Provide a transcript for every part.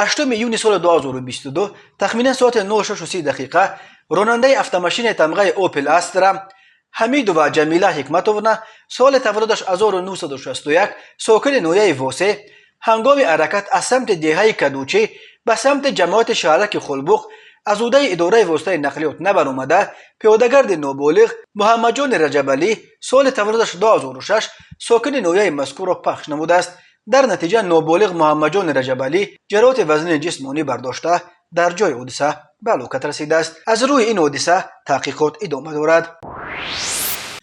8 یونی سال 2022 تخمینا ساعت 9:30 راننده автомашین تمغه اوپل استرا حمید و جمیله حکمتوونا سال تولدش 1961 ساکن نویه واسه هنگام حرکت از سمت دهه کدوچی به سمت جماعت شهرک خلبوق از عهده اداره واسطه نقلیات نبر اومده پیادهگرد نابالغ محمد جان رجب علی سال تولدش 2006 ساکن نویه مذکور را پخش نموده است. در نتیجه نابالغ محمد جان رجب علی جراحت وزن جسمانی برداشته در جای حادثه به هلاکت رسیده است. از روی این حادثه تحقیقات ادامه دارد.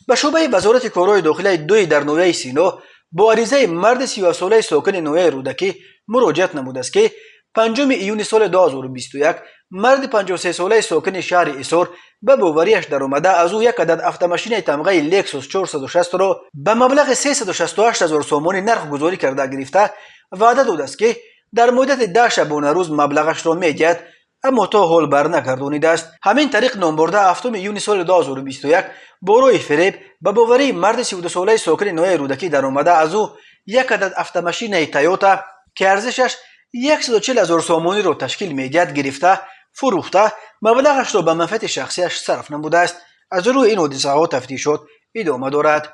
به شعبه وزارت کارهای داخلی 2 در نویه سینا با عریضه مرد 30 ساله ساکن نویه رودکی مراجعت نموده است که 5 یونی سال 2021 مرد 53 ساله ساکن شهر ایسار به باوریش در آمده از او یک عدد автомашین تمغه لکسوس 460 را به مبلغ 368,000 سومان نرخ گذاری کرده گرفته وعده داده است که در مدت 10 شبانه روز مبلغش را می‌دهد، اما تا حال بر نگردانیده است. همین طریق نامبرده 7 یونی سال 2021 با روی فریب به باوری مرد 32 ساله ساکن نویه رودکی در آمده از او یک عدد автомашین تویوتا که ارزشش 140,000 سومانی را تشکیل می‌دهد گرفته فروخته مبلغش را به منفعت شخصیش صرف نموده است. از روی این حادثه ها تفتیشات ادامه دارد.